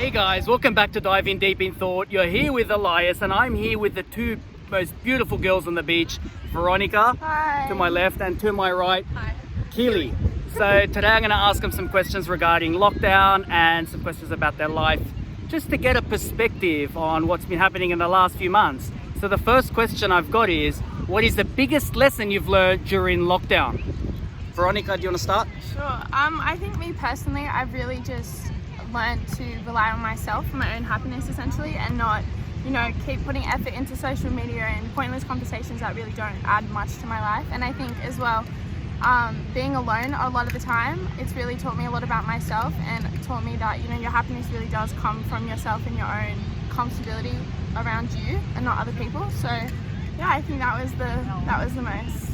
Hey guys, welcome back to Diving Deep in Thought. You're here with Elias and I'm here with the two most beautiful girls on the beach, Veronica, Hi. to my left, and to my right, Hi. Keely. So today I'm going to ask them some questions regarding lockdown and some questions about their life, just to get a perspective on what's been happening in the last few months. So the first question I've got is, what is the biggest lesson you've learned during lockdown? Veronica, do you want to start? Sure. I think me personally, I've really just learned to rely on myself for my own happiness essentially, and not, keep putting effort into social media and pointless conversations that really don't add much to my life. And I think as well, being alone a lot of the time, it's really taught me a lot about myself, and taught me that, your happiness really does come from yourself and your own comfortability around you and not other people. So yeah, I think that was the most.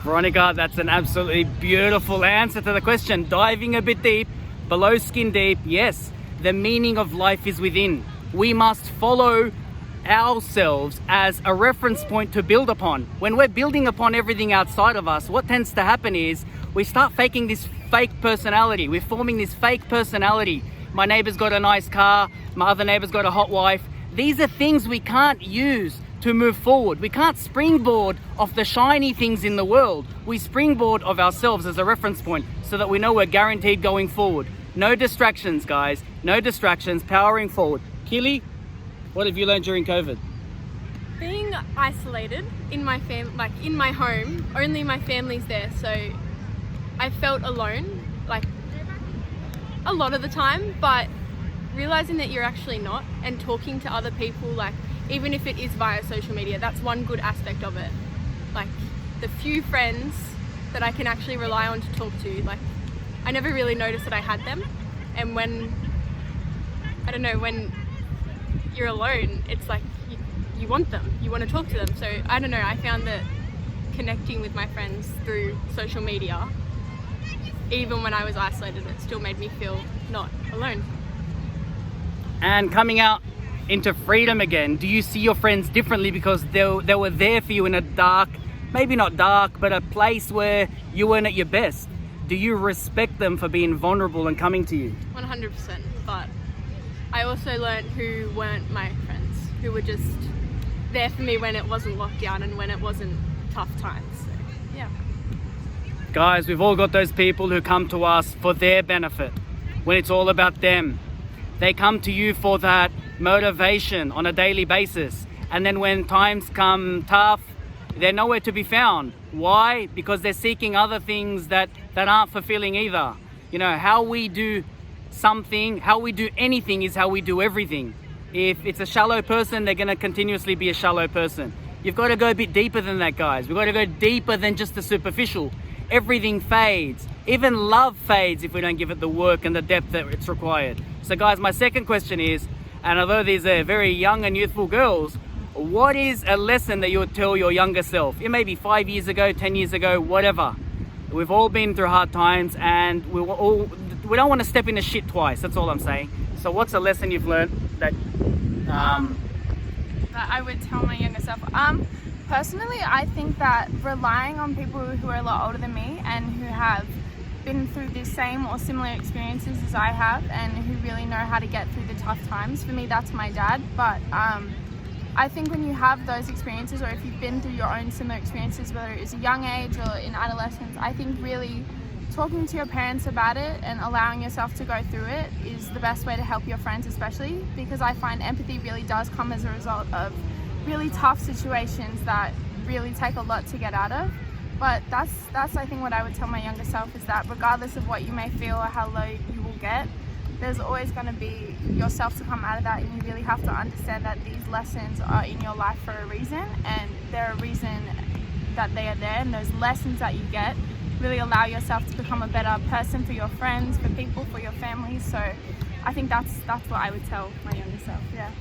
Veronica, that's an absolutely beautiful answer to the question. Diving a bit deep, below skin deep, yes, the meaning of life is within. We must follow ourselves as a reference point to build upon. When we're building upon everything outside of us, what tends to happen is we start faking this fake personality. We're forming this fake personality. My neighbor's got a nice car, my other neighbor's got a hot wife. These are things we can't use to move forward. We can't springboard off the shiny things in the world. We springboard of ourselves as a reference point so that we know we're guaranteed going forward. No distractions, guys. No distractions, powering forward. Keely, what have you learned during COVID? Being isolated in my in my home, only my family's there, so I felt alone, a lot of the time, but realizing that you're actually not, and talking to other people, even if it is via social media, that's one good aspect of it. The few friends that I can actually rely on to talk to, I never really noticed that I had them. And when you're alone, it's you want them, you want to talk to them. So I found that connecting with my friends through social media, even when I was isolated, it still made me feel not alone. And coming out into freedom again, do you see your friends differently because they were there for you in a dark, maybe not dark, but a place where you weren't at your best? Do you respect them for being vulnerable and coming to you? 100%, but I also learned who weren't my friends, who were just there for me when it wasn't lockdown and when it wasn't tough times. So, yeah. Guys, we've all got those people who come to us for their benefit, when it's all about them. They come to you for that motivation on a daily basis. And then when times come tough, they're nowhere to be found. Why? Because they're seeking other things that aren't fulfilling either. How we do something, how we do anything is how we do everything. If it's a shallow person, they're going to continuously be a shallow person. You've got to go a bit deeper than that, guys. We've got to go deeper than just the superficial. Everything fades. Even love fades if we don't give it the work and the depth that it's required. So guys, my second question is, and although these are very young and youthful girls, what is a lesson that you would tell your younger self? It may be 5 years ago, 10 years ago, whatever. We've all been through hard times, and we don't want to step in the shit twice. That's all I'm saying. So what's a lesson you've learned that That I would tell my younger self? Personally, I think that relying on people who are a lot older than me and who have been through the same or similar experiences as I have, and who really know how to get through the tough times. For me, that's my dad. But I think when you have those experiences, or if you've been through your own similar experiences, whether it is a young age or in adolescence, I think really talking to your parents about it and allowing yourself to go through it is the best way to help your friends, especially because I find empathy really does come as a result of really tough situations that really take a lot to get out of. But that's I think what I would tell my younger self, is that regardless of what you may feel or how low you will get, there's always going to be yourself to come out of that, and you really have to understand that these lessons are in your life for a reason, and they're a reason that they are there, and those lessons that you get really allow yourself to become a better person for your friends, for people, for your families. So I think that's what I would tell my younger self. Yeah.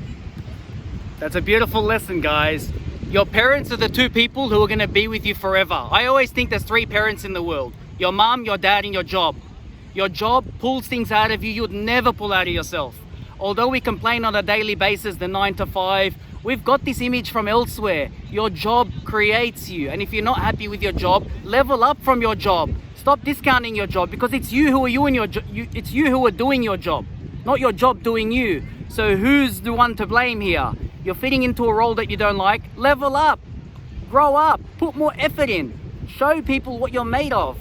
That's a beautiful lesson, guys. Your parents are the two people who are going to be with you forever. I always think there's three parents in the world: your mom, your dad, and your job. Your job pulls things out of you you'd never pull out of yourself. Although we complain on a daily basis, the 9 to 5, we've got this image from elsewhere. Your job creates you. And if you're not happy with your job, level up from your job. Stop discounting your job, because it's you who are it's you who are doing your job, not your job doing you. So who's the one to blame here? You're fitting into a role that you don't like. Level up, grow up, put more effort in, show people what you're made of.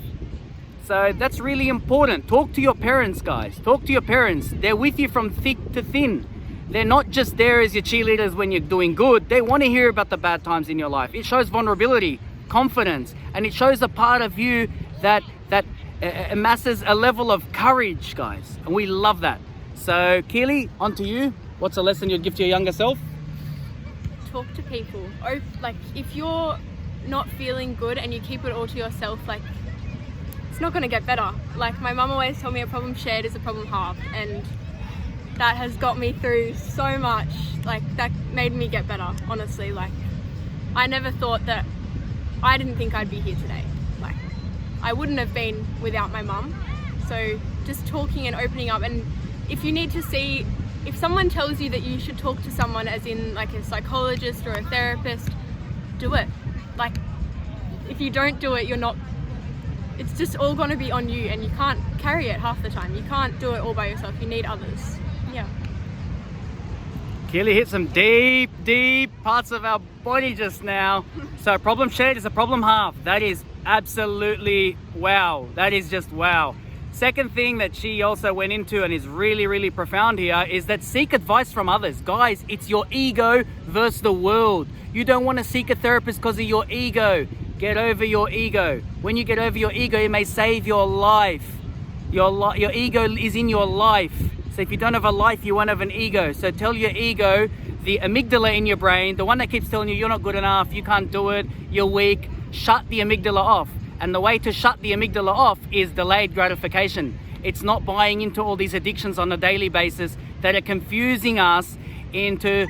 So that's really important. Talk to your parents, guys. Talk to your parents. They're with you from thick to thin. They're not just there as your cheerleaders when you're doing good. They want to hear about the bad times in your life. It shows vulnerability, confidence, and it shows a part of you that amasses a level of courage, guys. And we love that. So Keely, on to you. What's a lesson you'd give to your younger self? Talk to people. Or like if you're not feeling good and you keep it all to yourself, like it's not going to get better. Like my mum always told me, a problem shared is a problem halved, and that has got me through so much. Like that made me get better, honestly. Like I never thought that, I didn't think I'd be here today. Like I wouldn't have been without my mum. So just talking and opening up, and if you need to see, if someone tells you that you should talk to someone, as in like a psychologist or a therapist, do it. Like if you don't do it, it's just all going to be on you, and you can't carry it half the time. You can't do it all by yourself. You need others. Yeah. Keely hit some deep parts of our body just now. So a problem shared is a problem halved. That is absolutely wow. That is just wow. Second thing that she also went into, and is really profound here, is that seek advice from others. Guys, it's your ego versus the world. You don't want to seek a therapist because of your ego. Get over your ego. When you get over your ego, it may save your life. Your ego is in your life. So if you don't have a life, you won't have an ego. So tell your ego, the amygdala in your brain, the one that keeps telling you you're not good enough, you can't do it, you're weak, shut the amygdala off. And the way to shut the amygdala off is delayed gratification. It's not buying into all these addictions on a daily basis that are confusing us into,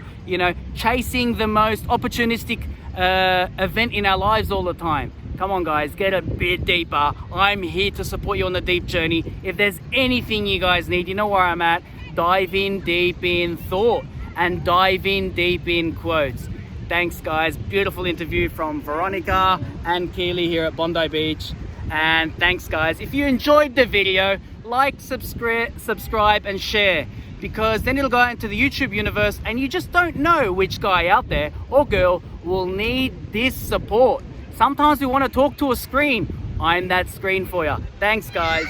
chasing the most opportunistic event in our lives all the time. Come on guys, get a bit deeper. I'm here to support you on the deep journey. If there's anything you guys need, you know where I'm at. Dive in deep in thought and dive in deep in quotes. Thanks guys, beautiful interview from Veronica and Keely here at Bondi Beach. And thanks guys. If you enjoyed the video, like, subscribe and share, because then it'll go out into the YouTube universe, and you just don't know which guy out there or girl will need this support. Sometimes we want to talk to a screen. I'm that screen for you. Thanks guys.